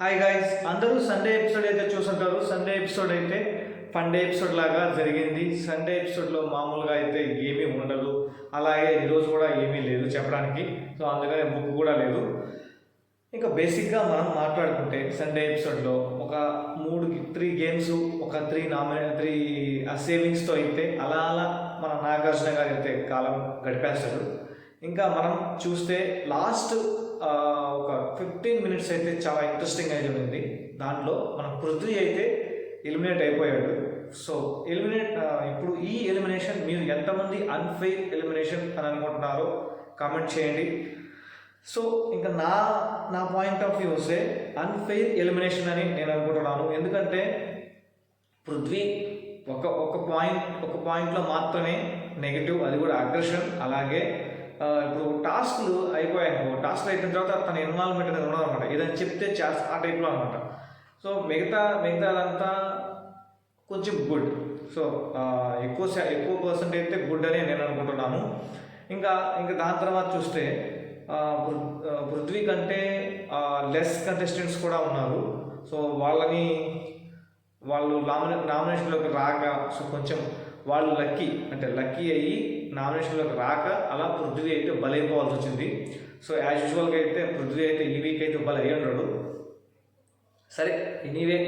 Hi guys, అందరూ Sunday episode అయితే చూసుంటారు. సండే ఎపిసోడ్ అయితే ఫండే ఎపిసోడ్ లాగా జరిగింది. సండే ఎపిసోడ్లో మామూలుగా అయితే ఏమీ ఉండదు, అలాగే ఈరోజు కూడా ఏమీ లేదు చెప్పడానికి. సో అందుకనే బుక్ కూడా లేదు. ఇంకా బేసిక్గా మనం మాట్లాడుకుంటే సండే ఎపిసోడ్లో ఒక త్రీ గేమ్స్, ఒక త్రీ సేవింగ్స్తో అయితే అలా మన నాగార్జున గారు అయితే కాలం గడిపేస్తాడు. ఇంకా మనం చూస్తే లాస్ట్ ఒక 15 మినిట్స్ అయితే చాలా ఇంట్రెస్టింగ్ అయితే ఉంది. దాంట్లో మన పృథ్వీ అయితే ఎలిమినేట్ అయిపోయాడు. సో ఇప్పుడు ఈ ఎలిమినేషన్ మీరు ఎంతమంది అన్ఫెయిర్ ఎలిమినేషన్ అని అనుకుంటున్నారో కామెంట్ చేయండి. సో ఇంకా నా పాయింట్ ఆఫ్ వ్యూ వస్తే అన్ఫెయిర్ ఎలిమినేషన్ అని నేను అనుకుంటున్నాను. ఎందుకంటే పృథ్వీ ఒక పాయింట్లో మాత్రమే నెగిటివ్, అది కూడా అగ్రెషన్. అలాగే ఇప్పుడు టాస్క్లు అయిపోయాయి, టాస్క్లు అయిపోయిన తర్వాత తన ఇన్వాల్వ్మెంట్ అనేది ఉండదన్నమాట. ఏదైనా చెప్తే ఆ టైప్లో అనమాట. సో మిగతాదంతా కొంచెం గుడ్. సో ఎక్కువ పర్సెంట్ అయితే గుడ్ అని నేను అనుకుంటున్నాను. ఇంకా దాని తర్వాత చూస్తే పృథ్వీ కంటే లెస్ కంటెస్టెంట్స్ కూడా ఉన్నారు. సో వాళ్ళు నామినేషన్లోకి రాక, సో కొంచెం వాళ్ళు లక్కీ అయ్యి నామినేషన్లోకి రాక అలా పృథ్వీ అయితే బలైపోవాల్సి వచ్చింది. సో యాజ్ యూజువల్గా అయితే పృథ్వీ అయితే ఈ వీక్ అయితే బలి అయ్యి ఉన్నాడు. సరే, ఎనీవే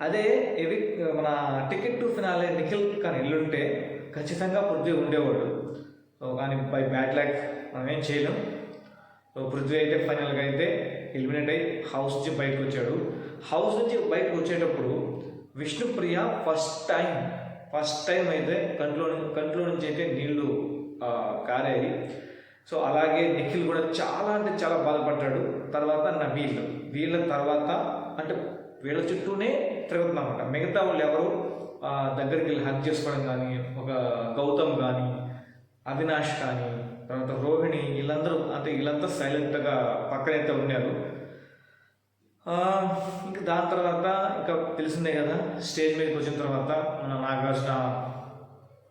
అదే మన టికెట్ టు ఫినాలే నిఖిల్ కానీ ఎల్లుంటే ఖచ్చితంగా పృథ్వీ ఉండేవాడు. సో కానీ బై బ్యాడ్ లక్ మనం ఏం చేయలేం. సో పృథ్వీ అయితే ఫైనల్గా అయితే ఎలిమినేట్ అయ్యి హౌస్ నుంచి బయటకు వచ్చాడు. హౌస్ నుంచి బయటకు వచ్చేటప్పుడు విష్ణుప్రియ ఫస్ట్ టైం అయితే కంట్లో నుంచి అయితే నీళ్లు కారాయి. సో అలాగే నిఖిల్ కూడా చాలా అంటే చాలా బాధపడ్డాడు. తర్వాత నబీల్, వీళ్ళ తర్వాత అంటే వీళ్ళ చుట్టూనే తిరుగుతుందన్నమాట. మిగతా వాళ్ళు ఎవరు దగ్గరికి వెళ్ళి హక్ చేసుకోవడం కానీ, ఒక గౌతమ్ కానీ, అవినాష్ కానీ, తర్వాత రోహిణి, వీళ్ళంతా సైలెంట్గా పక్కనైతే ఉన్నారు. ఇంకా దాని తర్వాత ఇంకా తెలిసిందే కదా, స్టేజ్ మీదకి వచ్చిన తర్వాత మన నాగార్జున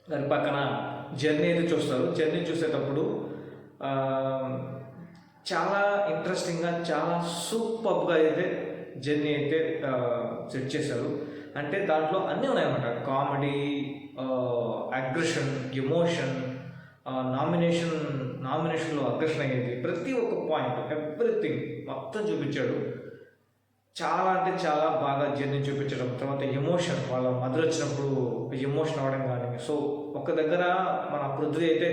గారి పక్కన జర్నీ అయితే చూస్తారు. జర్నీ చూసేటప్పుడు చాలా ఇంట్రెస్టింగ్గా, చాలా సూపర్గా అయితే జర్నీ అయితే సెట్ చేశారు. అంటే దాంట్లో అన్నీ ఉన్నాయన్నమాట. కామెడీ, అగ్రెషన్, ఎమోషన్, నామినేషన్లో అగ్రెషన్ అయ్యేది, ప్రతి ఒక్క పాయింట్, ఎవ్రీథింగ్ మొత్తం చూపించాడు. చాలా అంటే చాలా బాగా జర్నీ చూపించడం. తర్వాత ఎమోషన్, వాళ్ళ మదర్ వచ్చినప్పుడు ఎమోషన్ అవ్వడం కానీ. సో ఒక దగ్గర మన పృథ్వీ అయితే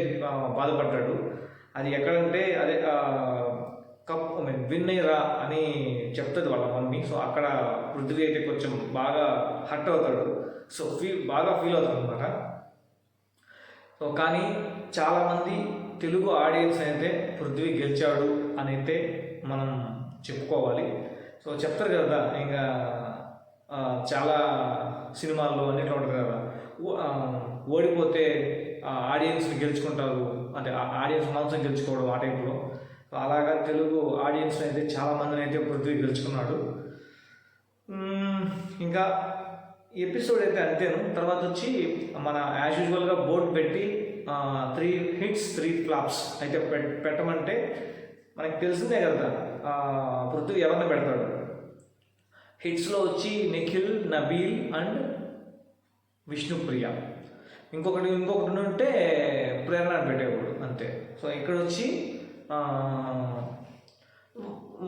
బాధపడ్డాడు. అది ఎక్కడంటే అదే విన్ అయ్యరా అని చెప్తుంది వాళ్ళ మమ్మీ. సో అక్కడ పృథ్వీ అయితే కొంచెం బాగా హర్ట్ అవుతాడు. సో బాగా ఫీల్ అవుతాడు అనమాట. సో కానీ చాలామంది తెలుగు ఆడియన్స్ అయితే పృథ్వీ గెలిచాడు అని అయితే మనం చెప్పుకోవాలి. సో చెప్తారు కదా, ఇంకా చాలా సినిమాల్లో అన్నిట్లో ఉంటుంది కదా, ఓడిపోతే ఆడియన్స్ని గెలుచుకుంటారు, అంటే ఆడియన్స్ మనసుని గెలుచుకోవడం ఆ టైంలో. సో అలాగా తెలుగు ఆడియన్స్ అయితే చాలామందిని అయితే పృథ్వీ గెలుచుకున్నాడు. ఇంకా ఎపిసోడ్ అయితే అంతేను. తర్వాత వచ్చి మన యాజ్ యూజువల్గా బోర్డు పెట్టి 3 hits 3 flops అయితే పెట్టమంటే మనకి తెలిసిందే కదా పృథ్వీ ఎవరిని పెడతాడు. హిట్స్లో వచ్చి నిఖిల్, నబీల్ అండ్ విష్ణుప్రియ. ఇంకొకటి ఉంటే ప్రేరణ పెట్టేవాడు అంతే. సో ఇక్కడ వచ్చి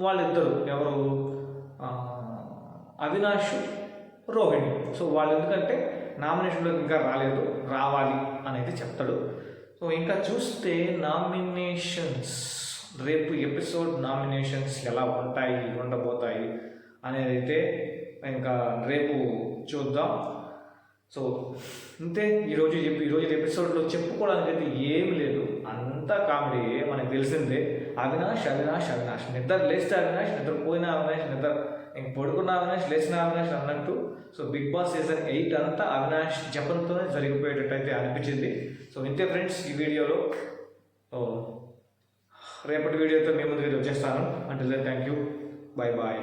వాళ్ళిద్దరు ఎవరు, అవినాష్, రోహిణి. సో వాళ్ళు ఎందుకంటే నామినేషన్లోకి ఇంకా రావాలి అని అయితే చెప్తాడు. సో ఇంకా చూస్తే నామినేషన్స్, రేపు ఎపిసోడ్ నామినేషన్స్ ఎలా ఉండబోతాయి అనేది అయితే ఇంకా రేపు చూద్దాం. సో అంతే, ఈరోజు ఎపిసోడ్లో చెప్పుకోవడానికి అయితే ఏమి లేదు, అంతా కామెడీ మనకు తెలిసిందే. అవినాష్ నిద్ర లేస్తే అవినాష్, నిద్రపోయిన అవినాష్, ఇంక పడుకున్న అవినాష్, లేచిన అవినాష్ అన్నట్టు. సో బిగ్ బాస్ సీజన్ 8 అంతా అవినాష్ జపంతోనే జరిగిపోయేటట్టు అయితే అనిపించింది. సో ఇంతే ఫ్రెండ్స్ ఈ వీడియోలో. రేపటి వీడియోతో మీ ముందుకు వచ్చేస్తాను. అంటే థ్యాంక్ యూ, బాయ్.